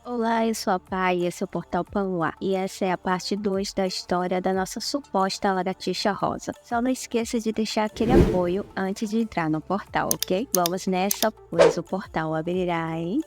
Olá, eu sou a Pai e esse é o Portal Panua. E essa é a parte 2 da história da nossa suposta lagartixa rosa. Só não esqueça de deixar aquele apoio antes de entrar no portal, ok? Vamos nessa, pois o portal abrirá, hein?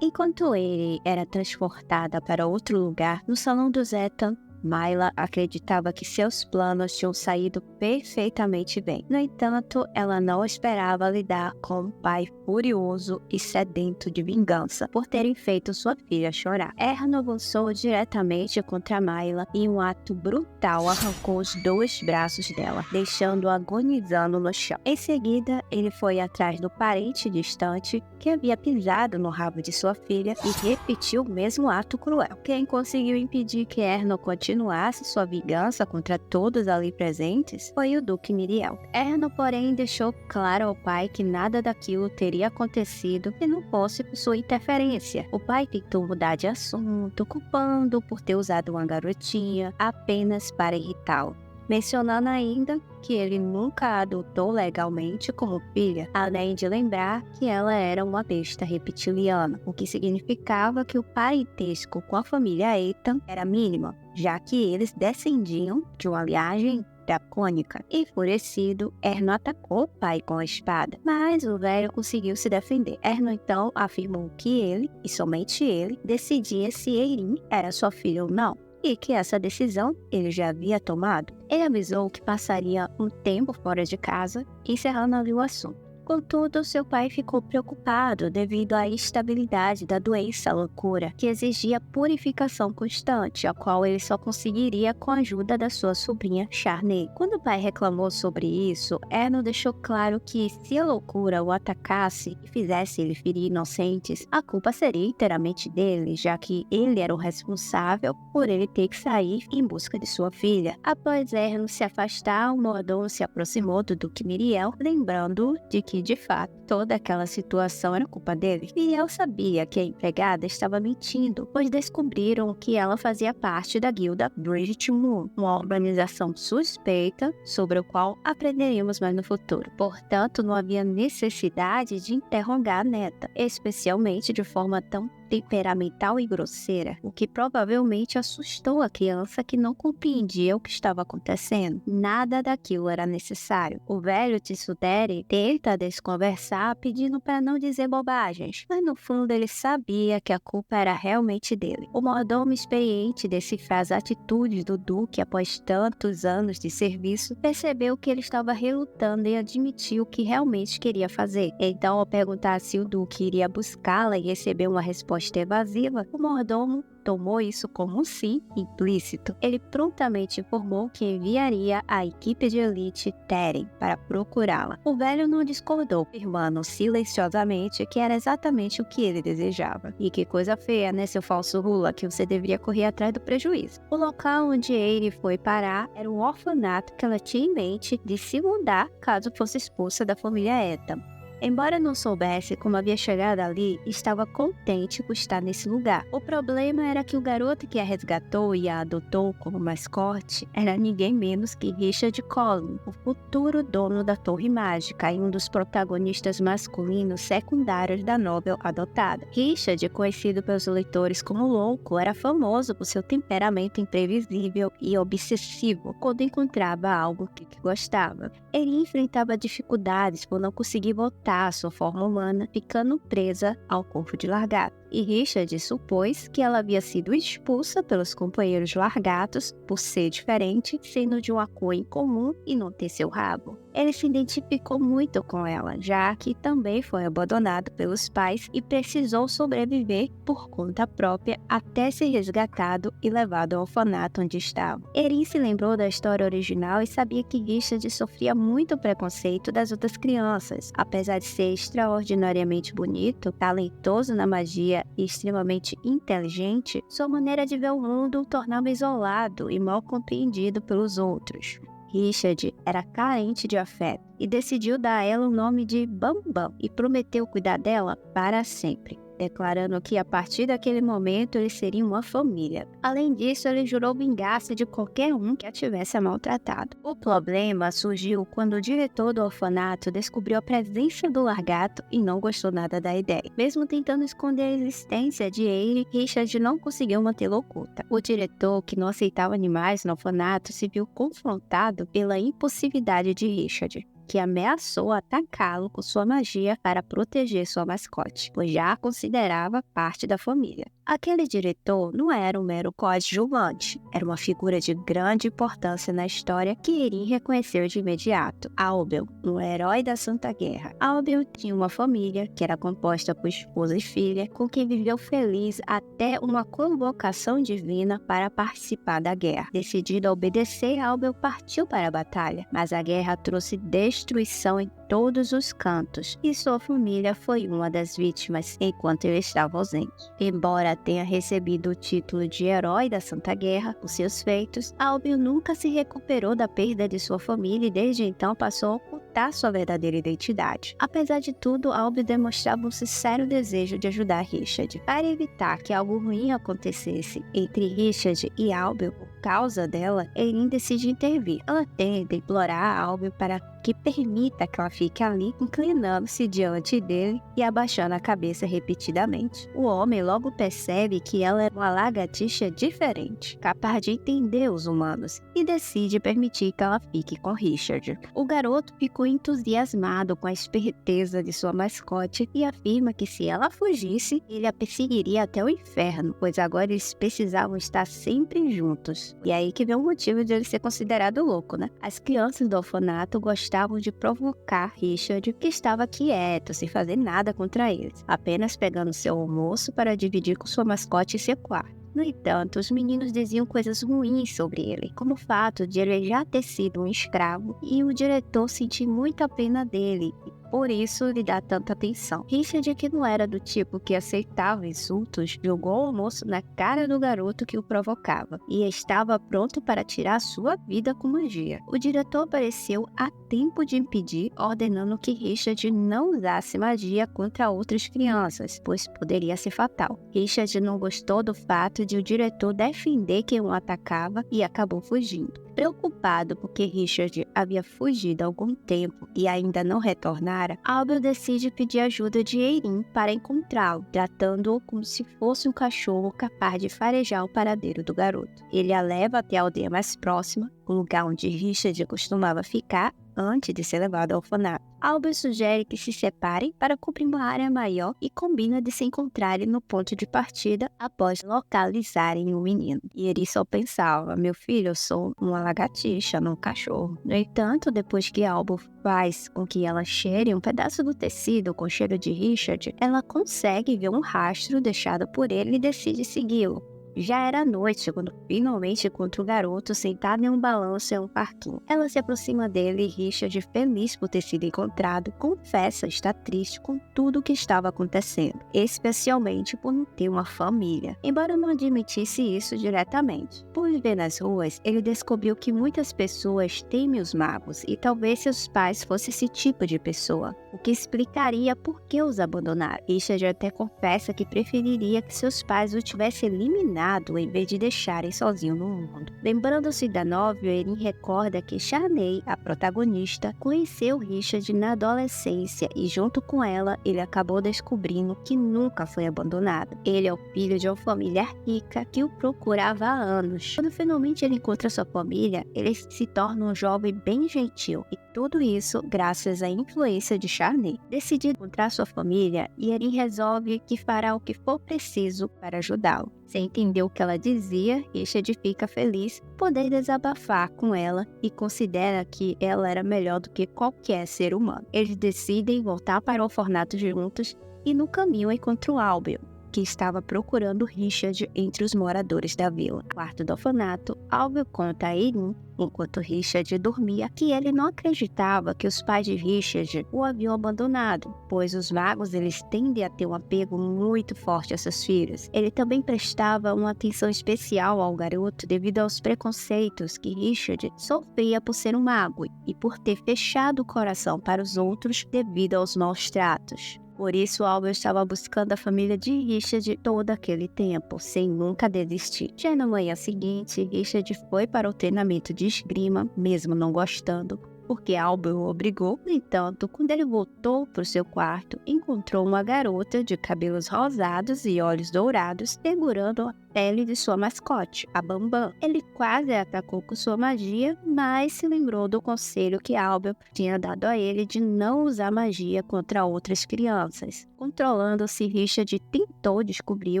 Enquanto ele era transportada para outro lugar, no salão do Zetan, Myla acreditava que seus planos tinham saído perfeitamente bem. No entanto, ela não esperava lidar com um pai furioso e sedento de vingança por terem feito sua filha chorar. Erno avançou diretamente contra Myla e em um ato brutal arrancou os 2 braços dela, deixando-a agonizando no chão. Em seguida, ele foi atrás do parente distante que havia pisado no rabo de sua filha e repetiu o mesmo ato cruel. Quem conseguiu impedir que Erno continuasse sua vingança contra todos ali presentes foi o Duque Miriel. Erno, porém, deixou claro ao pai que nada daquilo teria acontecido se não fosse por sua interferência. O pai tentou mudar de assunto, culpando-o por ter usado uma garotinha apenas para irritá-lo, mencionando ainda que ele nunca a adotou legalmente como filha, além de lembrar que ela era uma besta reptiliana, o que significava que o parentesco com a família Ethan era mínimo, já que eles descendiam de uma linhagem dracônica. Enfurecido, Erno atacou o pai com a espada, mas o velho conseguiu se defender. Erno então afirmou que ele, e somente ele, decidia se Eirin era sua filha ou não, e que essa decisão ele já havia tomado. Ele avisou que passaria um tempo fora de casa, encerrando ali o assunto. Contudo, seu pai ficou preocupado devido à instabilidade da doença loucura, que exigia purificação constante, a qual ele só conseguiria com a ajuda da sua sobrinha Charney. Quando o pai reclamou sobre isso, Erno deixou claro que se a loucura o atacasse e fizesse ele ferir inocentes, a culpa seria inteiramente dele, já que ele era o responsável por ele ter que sair em busca de sua filha. Após Erno se afastar, o mordomo se aproximou do Duque Miriel, lembrando de que de fato, toda aquela situação era culpa dele. Miriel sabia que a empregada estava mentindo, pois descobriram que ela fazia parte da guilda Bridget Moon, uma organização suspeita sobre o qual aprenderíamos mais no futuro. Portanto, não havia necessidade de interrogar a neta, especialmente de forma tão temperamental e grosseira, o que provavelmente assustou a criança que não compreendia o que estava acontecendo. Nada daquilo era necessário. O velho Tsundere tenta desconversar pedindo para não dizer bobagens, mas no fundo ele sabia que a culpa era realmente dele. O mordomo experiente decifrar as atitudes do Duque após tantos anos de serviço percebeu que ele estava relutando em admitir o que realmente queria fazer. Então, ao perguntar se o Duque iria buscá-la e receber uma resposta evasiva, o mordomo tomou isso como um sim implícito. Ele prontamente informou que enviaria a equipe de elite Teren para procurá-la. O velho não discordou, afirmando silenciosamente que era exatamente o que ele desejava. E que coisa feia, né, seu falso Hula, que você deveria correr atrás do prejuízo. O local onde ele foi parar era um orfanato que ela tinha em mente de se mudar caso fosse expulsa da família Ethan. Embora não soubesse como havia chegado ali, estava contente por estar nesse lugar. O problema era que o garoto que a resgatou e a adotou como mascote era ninguém menos que Richard Collin, o futuro dono da Torre Mágica e um dos protagonistas masculinos secundários da novel adotada. Richard, conhecido pelos leitores como louco, era famoso por seu temperamento imprevisível e obsessivo quando encontrava algo que gostava. Ele enfrentava dificuldades por não conseguir voltar à sua forma humana, ficando presa ao corpo de Largato. E Richard supôs que ela havia sido expulsa pelos companheiros largatos por ser diferente, sendo de uma cor incomum e não ter seu rabo. Ele se identificou muito com ela, já que também foi abandonado pelos pais e precisou sobreviver por conta própria até ser resgatado e levado ao orfanato onde estava. Erin se lembrou da história original e sabia que Richard sofria muito preconceito das outras crianças. Apesar de ser extraordinariamente bonito, talentoso na magia e extremamente inteligente, sua maneira de ver o mundo o tornava isolado e mal compreendido pelos outros. Richard era carente de afeto e decidiu dar a ela o nome de Bambam e prometeu cuidar dela para sempre, declarando que a partir daquele momento eles seriam uma família. Além disso, ele jurou vingar-se de qualquer um que a tivesse maltratado. O problema surgiu quando o diretor do orfanato descobriu a presença do largato e não gostou nada da ideia. Mesmo tentando esconder a existência de ele, Richard não conseguiu mantê-la oculta. O diretor, que não aceitava animais no orfanato, se viu confrontado pela impulsividade de Richard, que ameaçou atacá-lo com sua magia para proteger sua mascote, pois já a considerava parte da família. Aquele diretor não era um mero coadjuvante, era uma figura de grande importância na história que Erin reconheceu de imediato: Albel, um herói da Santa Guerra. Albel tinha uma família que era composta por esposa e filha, com quem viveu feliz até uma convocação divina para participar da guerra. Decidido a obedecer, Albel partiu para a batalha, mas a guerra trouxe destruição em todos os cantos, e sua família foi uma das vítimas enquanto ele estava ausente. Embora tenha recebido o título de herói da Santa Guerra por seus feitos, Albel nunca se recuperou da perda de sua família e desde então passou a ocultar sua verdadeira identidade. Apesar de tudo, Albel demonstrava um sincero desejo de ajudar Richard. Para evitar que algo ruim acontecesse entre Richard e Albel por causa dela, Erin decide intervir. Ela tenta implorar a Albel para que permita que ela fique ali, inclinando-se diante dele e abaixando a cabeça repetidamente. O homem logo percebe que ela é uma lagartixa diferente, capaz de entender os humanos, e decide permitir que ela fique com Richard. O garoto ficou entusiasmado com a esperteza de sua mascote e afirma que se ela fugisse, ele a perseguiria até o inferno, pois agora eles precisavam estar sempre juntos. E aí que vem o motivo de ele ser considerado louco, né? As crianças do orfanato gostavam de provocar Richard, que estava quieto, sem fazer nada contra eles, apenas pegando seu almoço para dividir com sua mascote em seu quarto. No entanto, os meninos diziam coisas ruins sobre ele, como o fato de ele já ter sido um escravo e o diretor sentir muita pena dele, e por isso lhe dá tanta atenção. Richard, que não era do tipo que aceitava insultos, jogou o almoço na cara do garoto que o provocava e estava pronto para tirar sua vida com magia. O diretor apareceu a tempo de impedir, ordenando que Richard não usasse magia contra outras crianças, pois poderia ser fatal. Richard não gostou do fato de o diretor defender quem o atacava e acabou fugindo. Preocupado porque Richard havia fugido há algum tempo e ainda não retornara, Albel decide pedir ajuda de Erin para encontrá-lo, tratando-o como se fosse um cachorro capaz de farejar o paradeiro do garoto. Ele a leva até a aldeia mais próxima, o lugar onde Richard costumava ficar antes de ser levado ao orfanato. Albel sugere que se separem para cobrir uma área maior e combina de se encontrarem no ponto de partida após localizarem o menino. E ele só pensava: meu filho, eu sou uma lagartixa, não um cachorro. No entanto, depois que Albel faz com que ela cheire um pedaço do tecido com o cheiro de Richard, ela consegue ver um rastro deixado por ele e decide segui-lo. Já era noite quando finalmente encontra o garoto sentado em um balanço em um parquinho. Ela se aproxima dele e Richard, feliz por ter sido encontrado, confessa estar triste com tudo o que estava acontecendo, especialmente por não ter uma família, embora não admitisse isso diretamente. Por viver nas ruas, ele descobriu que muitas pessoas temem os magos e talvez seus pais fossem esse tipo de pessoa, o que explicaria por que os abandonaram. Richard até confessa que preferiria que seus pais o tivessem eliminado em vez de deixarem sozinho no mundo. Lembrando-se da novel, Erin recorda que Charney, a protagonista, conheceu Richard na adolescência e junto com ela, ele acabou descobrindo que nunca foi abandonado. Ele é o filho de uma família rica que o procurava há anos. Quando finalmente ele encontra sua família, ele se torna um jovem bem gentil, e tudo isso graças à influência de Charney. Decidido encontrar sua família, Erin resolve que fará o que for preciso para ajudá-lo. Sem entender o que ela dizia, Richard fica feliz por poder desabafar com ela e considera que ela era melhor do que qualquer ser humano. Eles decidem voltar para o orfanato juntos e no caminho encontram Albel, que estava procurando Richard entre os moradores da vila. No quarto do orfanato, Albert conta a Erin, enquanto Richard dormia, que ele não acreditava que os pais de Richard o haviam abandonado, pois os magos eles tendem a ter um apego muito forte a seus filhos. Ele também prestava uma atenção especial ao garoto devido aos preconceitos que Richard sofria por ser um mago e por ter fechado o coração para os outros devido aos maus tratos. Por isso, Albert estava buscando a família de Richard todo aquele tempo, sem nunca desistir. Já na manhã seguinte, Richard foi para o treinamento de esgrima, mesmo não gostando, porque Albert o obrigou. No entanto, quando ele voltou para o seu quarto, encontrou uma garota de cabelos rosados e olhos dourados segurando a pele de sua mascote, a Bambam. Ele quase a atacou com sua magia, mas se lembrou do conselho que Albert tinha dado a ele de não usar magia contra outras crianças. Controlando-se, Richard tentou descobrir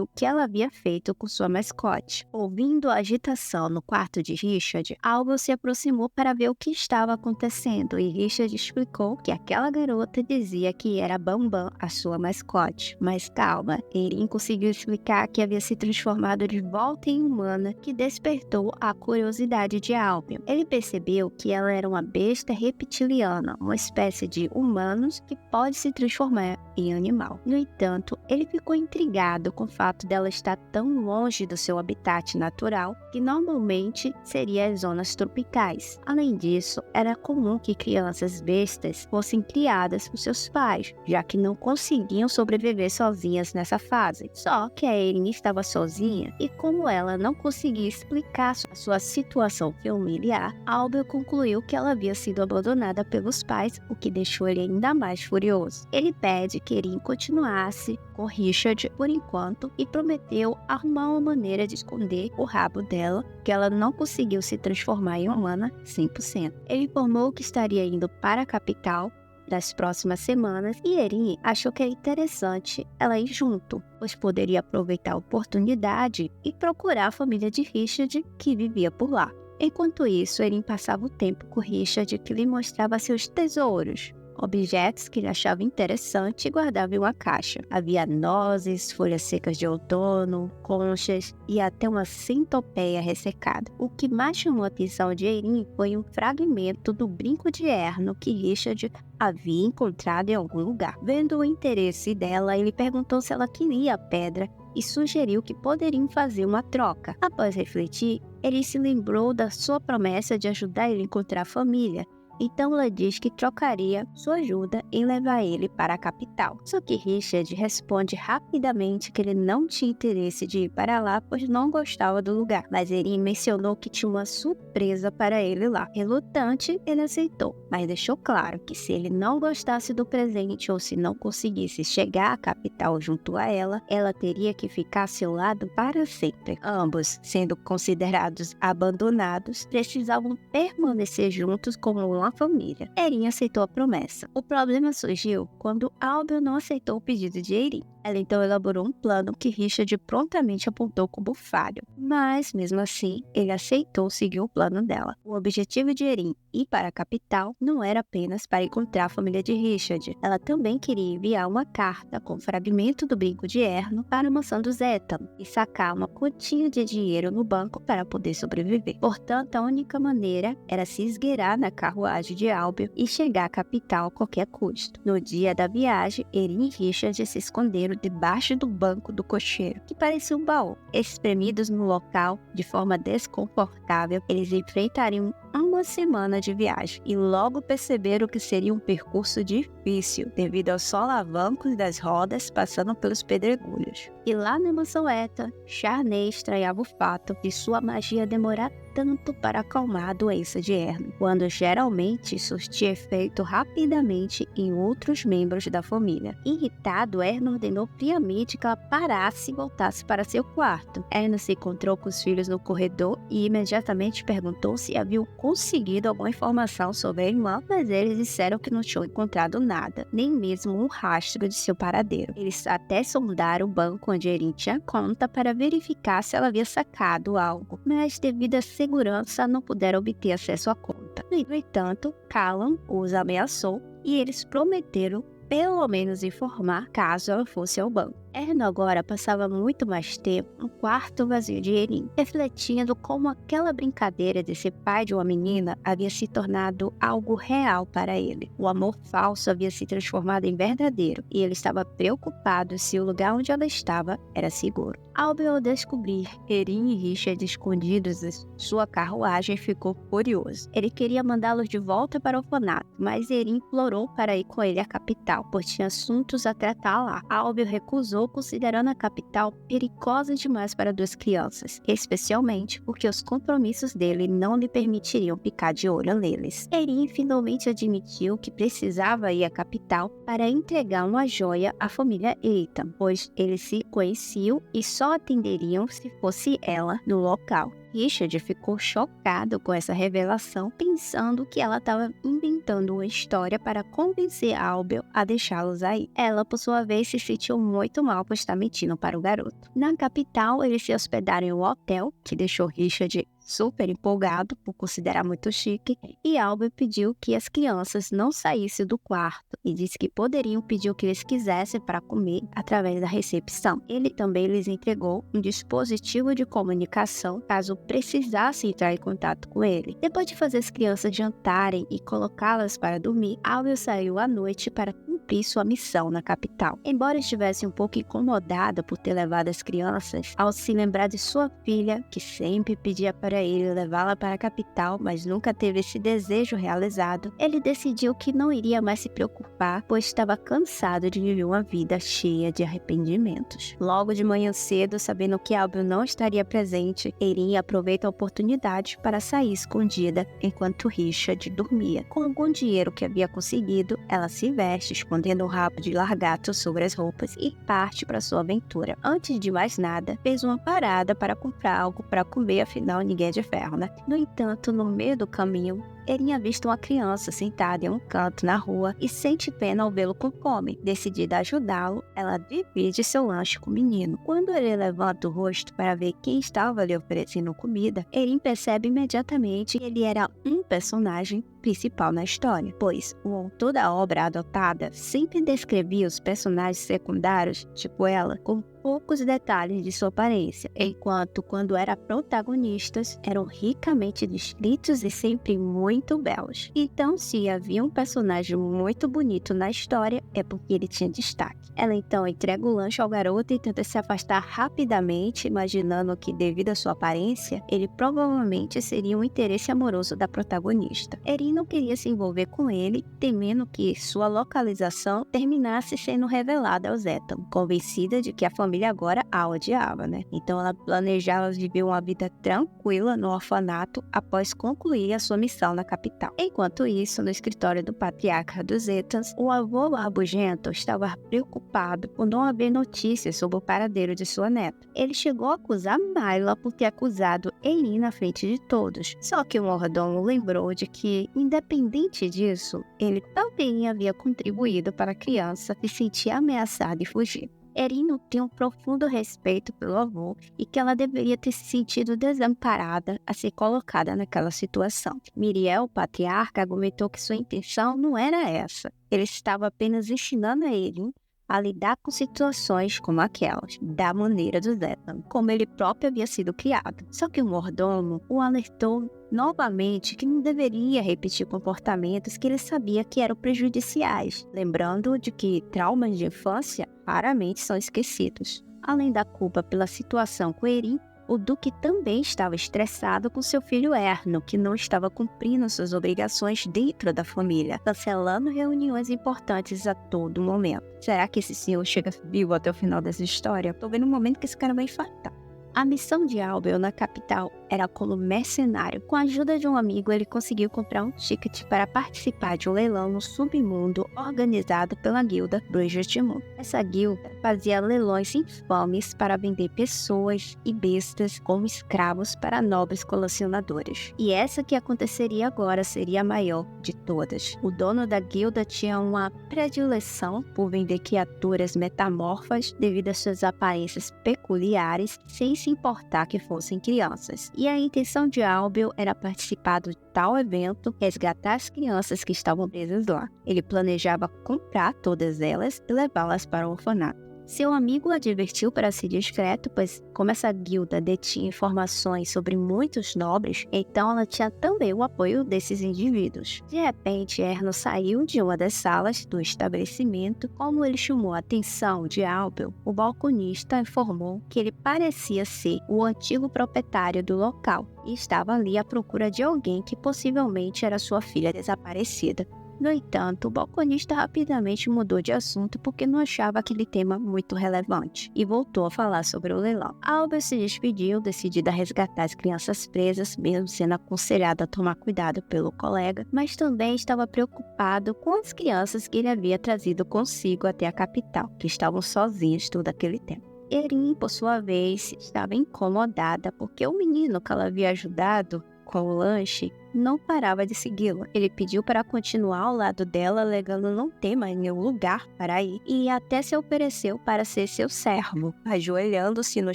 o que ela havia feito com sua mascote. Ouvindo a agitação no quarto de Richard, Albert se aproximou para ver o que estava acontecendo e Richard explicou que aquela garota dizia que era Bambam, a sua mascote. Mas calma, Erin conseguiu explicar que havia se transformado de volta em humana, que despertou a curiosidade de Albert. Ele percebeu que ela era uma besta reptiliana, uma espécie de humanos que pode se transformar em animal. No entanto, ele ficou intrigado com o fato dela estar tão longe do seu habitat natural, que normalmente seria as zonas tropicais. Além disso, era comum que crianças bestas fossem criadas por seus pais, já que não conseguiam sobreviver sozinhas nessa fase. Só que a Erin estava sozinha e como ela não conseguia explicar a sua situação familiar, Albert concluiu que ela havia sido abandonada pelos pais, o que deixou ele ainda mais furioso. Ele pede que Erin continuasse com Richard por enquanto e prometeu arrumar uma maneira de esconder o rabo dela, que ela não conseguiu se transformar em humana 100%. Ele informou que estaria indo para a capital das próximas semanas e Erin achou que era interessante ela ir junto, pois poderia aproveitar a oportunidade e procurar a família de Richard que vivia por lá. Enquanto isso, Erin passava o tempo com Richard, que lhe mostrava seus tesouros, objetos que ele achava interessante e guardava em uma caixa. Havia nozes, folhas secas de outono, conchas e até uma centopeia ressecada. O que mais chamou a atenção de Erin foi um fragmento do brinco de Erno que Richard havia encontrado em algum lugar. Vendo o interesse dela, ele perguntou se ela queria a pedra e sugeriu que poderiam fazer uma troca. Após refletir, ele se lembrou da sua promessa de ajudar ele a encontrar a família. Então ela diz que trocaria sua ajuda em levar ele para a capital. Só que Richard responde rapidamente que ele não tinha interesse de ir para lá, pois não gostava do lugar. Mas Erin mencionou que tinha uma surpresa para ele lá. Relutante, ele aceitou, mas deixou claro que se ele não gostasse do presente ou se não conseguisse chegar à capital junto a ela, ela teria que ficar a seu lado para sempre. Ambos, sendo considerados abandonados, precisavam permanecer juntos como uma família. Erin aceitou a promessa. O problema surgiu quando Albert não aceitou o pedido de Erin. Ela então elaborou um plano que Richard prontamente apontou como falho, mas mesmo assim ele aceitou seguir o plano dela. O objetivo de Erin ir para a capital não era apenas para encontrar a família de Richard. Ela também queria enviar uma carta com fragmento do brinco de Erno para a mansão do Zetan e sacar uma quantia de dinheiro no banco para poder sobreviver. Portanto, a única maneira era se esgueirar na carruagem de Albert e chegar à capital a qualquer custo. No dia da viagem, Erin e Richard se esconderam debaixo do banco do cocheiro, que parecia um baú. Espremidos no local de forma desconfortável, eles enfrentariam uma semana de viagem e logo perceberam que seria um percurso difícil devido aos solavancos das rodas passando pelos pedregulhos. E lá na mansão Eta, Charney estranhava o fato de sua magia demorar tanto para acalmar a doença de Erno, quando geralmente surtia efeito rapidamente em outros membros da família. Irritado, Erno ordenou friamente que ela parasse e voltasse para seu quarto. Erno se encontrou com os filhos no corredor e imediatamente perguntou se haviam conseguido alguma informação sobre a irmã, mas eles disseram que não tinham encontrado nada, nem mesmo um rastro de seu paradeiro. Eles até sondaram o banco onde Erin tinha conta para verificar se ela havia sacado algo, mas devido à segurança não puderam obter acesso à conta. No entanto, Callum os ameaçou e eles prometeram pelo menos informar caso ela fosse ao banco. Erno agora passava muito mais tempo no quarto vazio de Erin, refletindo como aquela brincadeira de ser pai de uma menina havia se tornado algo real para ele. O amor falso havia se transformado em verdadeiro e ele estava preocupado se o lugar onde ela estava era seguro. Albert, ao descobrir Erin e Richard escondidos em sua carruagem, ficou furioso. Ele queria mandá-los de volta para o orfanato, mas Erin implorou para ir com ele à capital, pois tinha assuntos a tratar lá. Albert recusou, considerando a capital perigosa demais para duas crianças, especialmente porque os compromissos dele não lhe permitiriam ficar de olho neles. Erin finalmente admitiu que precisava ir à capital para entregar uma joia à família Ethan, pois eles se conheciam e só atenderiam se fosse ela no local. Richard ficou chocado com essa revelação, pensando que ela estava inventando uma história para convencer Albert a deixá-los aí. Ela, por sua vez, se sentiu muito mal por estar mentindo para o garoto. Na capital, eles se hospedaram em um hotel, que deixou Richard super empolgado por considerar muito chique, e Albert pediu que as crianças não saíssem do quarto e disse que poderiam pedir o que eles quisessem para comer através da recepção. Ele também lhes entregou um dispositivo de comunicação caso precisassem entrar em contato com ele. Depois de fazer as crianças jantarem e colocá-las para dormir, Albert saiu à noite para cumprir sua missão na capital. Embora estivesse um pouco incomodada por ter levado as crianças, ao se lembrar de sua filha, que sempre pedia para ele levá-la para a capital, mas nunca teve esse desejo realizado, ele decidiu que não iria mais se preocupar, pois estava cansado de viver uma vida cheia de arrependimentos. Logo de manhã cedo, sabendo que Albert não estaria presente, Erin aproveita a oportunidade para sair escondida enquanto Richard dormia. Com algum dinheiro que havia conseguido, ela se veste, escondendo o rabo de largato sobre as roupas, e parte para sua aventura. Antes de mais nada, fez uma parada para comprar algo para comer, afinal ninguém é de ferro, né? No entanto, no meio do caminho, Erin avista uma criança sentada em um canto na rua e sente pena ao vê-lo com fome. Decidida a ajudá-lo, ela divide seu lanche com o menino. Quando ele levanta o rosto para ver quem estava lhe oferecendo comida, Erin percebe imediatamente que ele era um personagem principal na história, pois o autor da obra adotada sempre descrevia os personagens secundários, tipo ela, com poucos detalhes de sua aparência, enquanto quando eram protagonistas, eram ricamente descritos e sempre muito belos. Então, se havia um personagem muito bonito na história, é porque ele tinha destaque. Ela então entrega o lanche ao garoto e tenta se afastar rapidamente, imaginando que, devido à sua aparência, ele provavelmente seria um interesse amoroso da protagonista. Erin não queria se envolver com ele, temendo que sua localização terminasse sendo revelada aos Ethan, convencida de que a família agora a odiava, né? Então ela planejava viver uma vida tranquila no orfanato após concluir a sua missão na capital. Enquanto isso, no escritório do patriarca dos Ethans, o avô Rabugento estava preocupado por não haver notícias sobre o paradeiro de sua neta. Ele chegou a acusar Myla por ter acusado Erin na frente de todos. Só que o mordomo lembrou de que, independente disso, ele também havia contribuído para a criança se sentir ameaçada e fugir. Erin nutriu um profundo respeito pelo avô e que ela deveria ter se sentido desamparada a ser colocada naquela situação. Miriel, o patriarca, argumentou que sua intenção não era essa. Ele estava apenas ensinando a Erin a lidar com situações como aquelas, da maneira do Ethan, como ele próprio havia sido criado. Só que o mordomo o alertou novamente que não deveria repetir comportamentos que ele sabia que eram prejudiciais, lembrando de que traumas de infância raramente são esquecidos. Além da culpa pela situação com Erin, o Duque também estava estressado com seu filho Erno, que não estava cumprindo suas obrigações dentro da família, cancelando reuniões importantes a todo momento. Será que esse senhor chega vivo até o final dessa história? Tô vendo um momento que esse cara vai infartar. A missão de Albert na capital era como mercenário. Com a ajuda de um amigo, ele conseguiu comprar um ticket para participar de um leilão no submundo organizado pela guilda Bridget Moon. Essa guilda fazia leilões infames para vender pessoas e bestas como escravos para nobres colecionadores. E essa que aconteceria agora seria a maior de todas. O dono da guilda tinha uma predileção por vender criaturas metamorfas devido às suas aparências peculiares, sem se se importar que fossem crianças. E a intenção de Albel era participar de tal evento, resgatar as crianças que estavam presas lá. Ele planejava comprar todas elas e levá-las para o orfanato. Seu amigo o advertiu para ser discreto, pois como essa guilda detinha informações sobre muitos nobres, então ela tinha também o apoio desses indivíduos. De repente, Erno saiu de uma das salas do estabelecimento. Como ele chamou a atenção de Albel, o balconista informou que ele parecia ser o antigo proprietário do local e estava ali à procura de alguém que possivelmente era sua filha desaparecida. No entanto, o balconista rapidamente mudou de assunto porque não achava aquele tema muito relevante e voltou a falar sobre o leilão. Albert se despediu, decidida a resgatar as crianças presas, mesmo sendo aconselhado a tomar cuidado pelo colega, mas também estava preocupado com as crianças que ele havia trazido consigo até a capital, que estavam sozinhas todo aquele tempo. Erin, por sua vez, estava incomodada porque o menino que ela havia ajudado com o lanche não parava de segui-la. Ele pediu para continuar ao lado dela, alegando não ter mais nenhum lugar para ir, e até se ofereceu para ser seu servo, ajoelhando-se no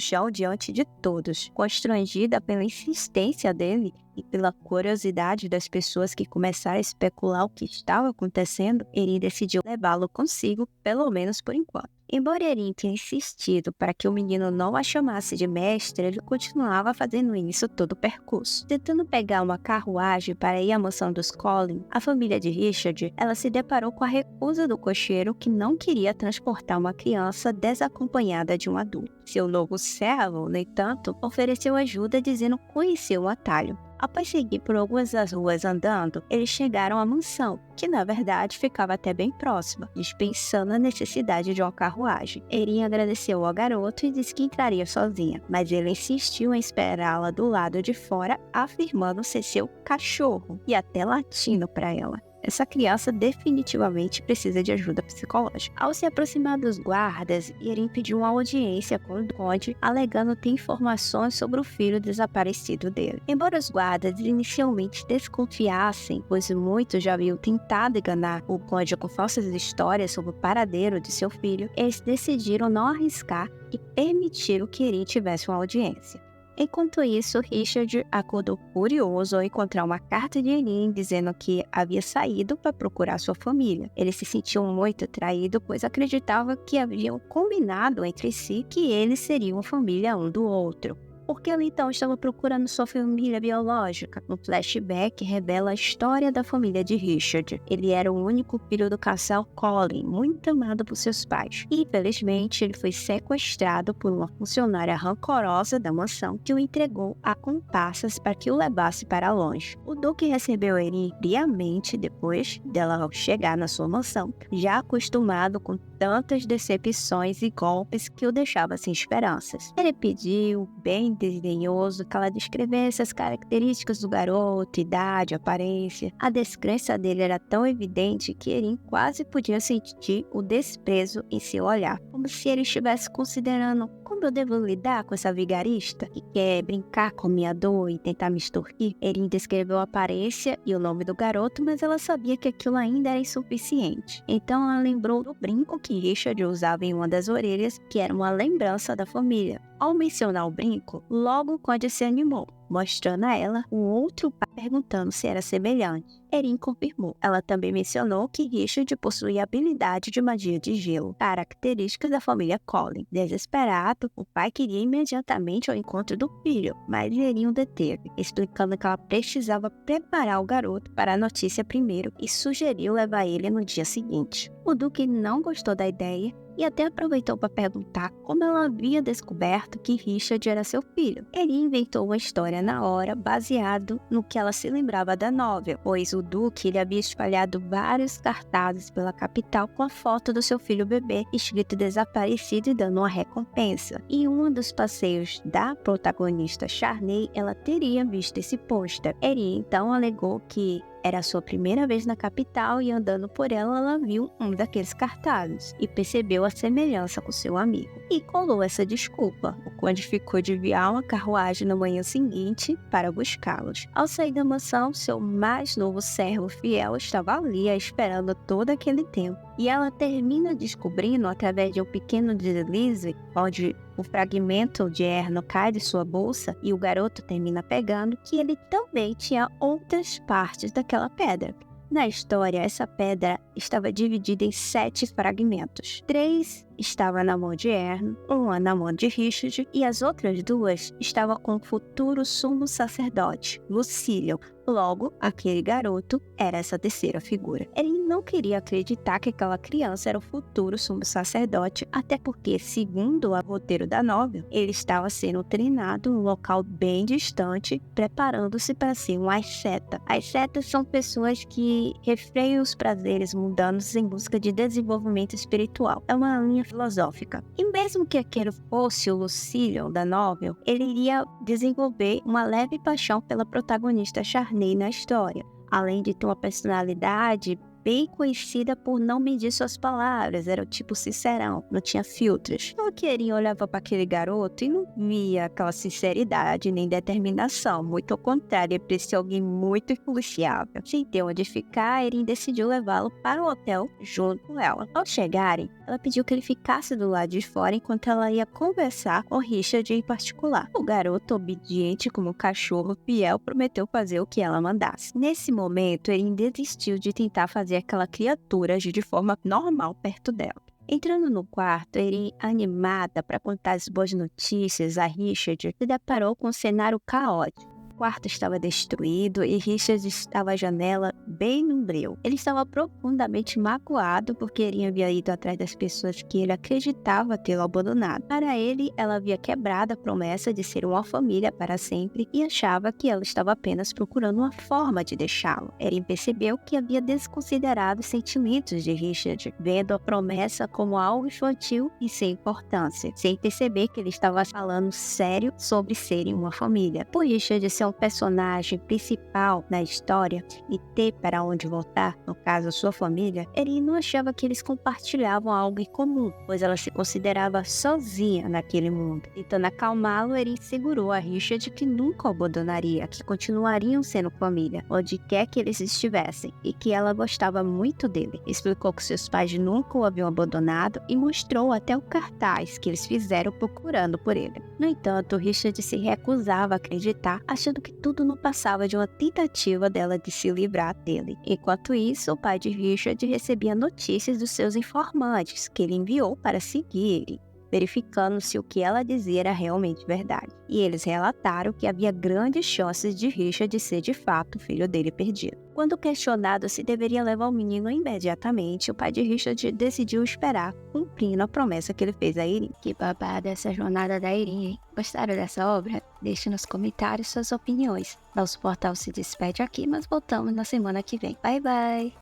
chão diante de todos. Constrangida pela insistência dele e pela curiosidade das pessoas que começaram a especular o que estava acontecendo, Erin decidiu levá-lo consigo, pelo menos por enquanto. Embora Erin tenha insistido para que o menino não a chamasse de mestre, ele continuava fazendo isso todo o percurso. Tentando pegar uma carruagem para ir à mansão dos Collin, a família de Richard, ela se deparou com a recusa do cocheiro que não queria transportar uma criança desacompanhada de um adulto. Seu novo servo, no entanto, ofereceu ajuda dizendo conhecer o atalho. Após seguir por algumas das ruas andando, eles chegaram à mansão, que na verdade ficava até bem próxima, dispensando a necessidade de uma carruagem. Erin agradeceu ao garoto e disse que entraria sozinha, mas ele insistiu em esperá-la do lado de fora, afirmando ser seu cachorro e até latindo para ela. Essa criança definitivamente precisa de ajuda psicológica. Ao se aproximar dos guardas, Erin pediu uma audiência com o conde, alegando ter informações sobre o filho desaparecido dele. Embora os guardas inicialmente desconfiassem, pois muitos já haviam tentado enganar o conde com falsas histórias sobre o paradeiro de seu filho, eles decidiram não arriscar e permitiram que Erin tivesse uma audiência. Enquanto isso, Richard acordou furioso ao encontrar uma carta de Erin dizendo que havia saído para procurar sua família. Ele se sentiu muito traído, pois acreditava que haviam combinado entre si que eles seriam família um do outro. Porque ele então estava procurando sua família biológica. Um flashback revela a história da família de Richard. Ele era o único filho do casal Collin, muito amado por seus pais. E, infelizmente, ele foi sequestrado por uma funcionária rancorosa da mansão que o entregou a comparsas para que o levasse para longe. O Duque recebeu Erin friamente depois dela chegar na sua mansão, já acostumado com tantas decepções e golpes que o deixava sem esperanças. Ele pediu, bem desdenhoso, que ela descrevesse as características do garoto, idade, aparência. A descrença dele era tão evidente que Erin quase podia sentir o desprezo em seu olhar, como se ele estivesse considerando: como eu devo lidar com essa vigarista que quer brincar com minha dor e tentar me extorquir? Erin descreveu a aparência e o nome do garoto, mas ela sabia que aquilo ainda era insuficiente. Então ela lembrou do brinco que Richard usava em uma das orelhas, que era uma lembrança da família. Ao mencionar o brinco, logo o conde se animou, mostrando a ela um outro par, perguntando se era semelhante. Erin confirmou. Ela também mencionou que Richard possuía habilidade de magia de gelo, características da família Collin. Desesperado, o pai queria imediatamente ao encontro do filho, mas Erin o deteve, explicando que ela precisava preparar o garoto para a notícia primeiro e sugeriu levar ele no dia seguinte. O Duque não gostou da ideia e até aproveitou para perguntar como ela havia descoberto que Richard era seu filho. Erin inventou uma história na hora, baseado no que ela se lembrava da novel, pois o Duque ele havia espalhado vários cartazes pela capital com a foto do seu filho bebê, escrito desaparecido e dando uma recompensa. Em um dos passeios da protagonista Charney, ela teria visto esse pôster. Erin então alegou que era a sua primeira vez na capital e andando por ela viu um daqueles cartazes e percebeu a semelhança com seu amigo. E colou essa desculpa. O conde ficou de enviar uma carruagem na manhã seguinte para buscá-los. Ao sair da mansão, seu mais novo servo fiel estava ali esperando todo aquele tempo. E ela termina descobrindo, através de um pequeno deslize, onde o fragmento de Erno cai de sua bolsa e o garoto termina pegando, que ele também tinha outras partes daquela pedra. Na história, essa pedra estava dividida em 7 fragmentos. 3 estavam na mão de Erno, 1 na mão de Richard e as outras 2 estavam com o futuro sumo sacerdote, Lucilion. Logo, aquele garoto era essa terceira figura. Ele não queria acreditar que aquela criança era o futuro sumo sacerdote, até porque, segundo o roteiro da novela, ele estava sendo treinado em um local bem distante, preparando-se para ser um asceta. Ascetas são pessoas que refreiam os prazeres mundanos em busca de desenvolvimento espiritual. É uma linha filosófica. E mesmo que aquele fosse o Lucilion da novela, ele iria desenvolver uma leve paixão pela protagonista Charney na história, além de ter uma personalidade bem conhecida por não medir suas palavras, era o tipo sincerão, não tinha filtros. Ela queria olhava para aquele garoto e não via aquela sinceridade nem determinação, muito ao contrário, ele parecia alguém muito influenciável. Sem ter onde ficar, Erin decidiu levá-lo para o hotel junto com ela. Ao chegarem, ela pediu que ele ficasse do lado de fora enquanto ela ia conversar com Richard em particular. O garoto, obediente como um cachorro fiel, prometeu fazer o que ela mandasse. Nesse momento, Erin desistiu de tentar fazer aquela criatura agir de forma normal perto dela. Entrando no quarto, Erin, animada para contar as boas notícias a Richard, se deparou com um cenário caótico. O quarto estava destruído e Richard estava à janela bem no breu. Ele estava profundamente magoado porque Erin havia ido atrás das pessoas que ele acreditava tê-lo abandonado. Para ele, ela havia quebrado a promessa de ser uma família para sempre e achava que ela estava apenas procurando uma forma de deixá-lo. Erin percebeu que havia desconsiderado os sentimentos de Richard, vendo a promessa como algo infantil e sem importância, sem perceber que ele estava falando sério sobre serem uma família. Por Richard ser um personagem principal na história e ter para onde voltar, no caso a sua família, Erin não achava que eles compartilhavam algo em comum, pois ela se considerava sozinha naquele mundo. Tentando acalmá-lo, Erin segurou a Richard que nunca o abandonaria, que continuariam sendo família, onde quer que eles estivessem, e que ela gostava muito dele. Explicou que seus pais nunca o haviam abandonado e mostrou até o cartaz que eles fizeram procurando por ele. No entanto, Richard se recusava a acreditar, achando que tudo não passava de uma tentativa dela de se livrar dele. Enquanto isso, o pai de Richard recebia notícias dos seus informantes, que ele enviou para seguirem, verificando se o que ela dizia era realmente verdade. E eles relataram que havia grandes chances de Richard ser de fato o filho dele perdido. Quando questionado se deveria levar o menino imediatamente, o pai de Richard decidiu esperar, cumprindo a promessa que ele fez a Erin. Que babada essa jornada da Erin, hein? Gostaram dessa obra? Deixe nos comentários suas opiniões. Nosso portal se despede aqui, mas voltamos na semana que vem. Bye, bye!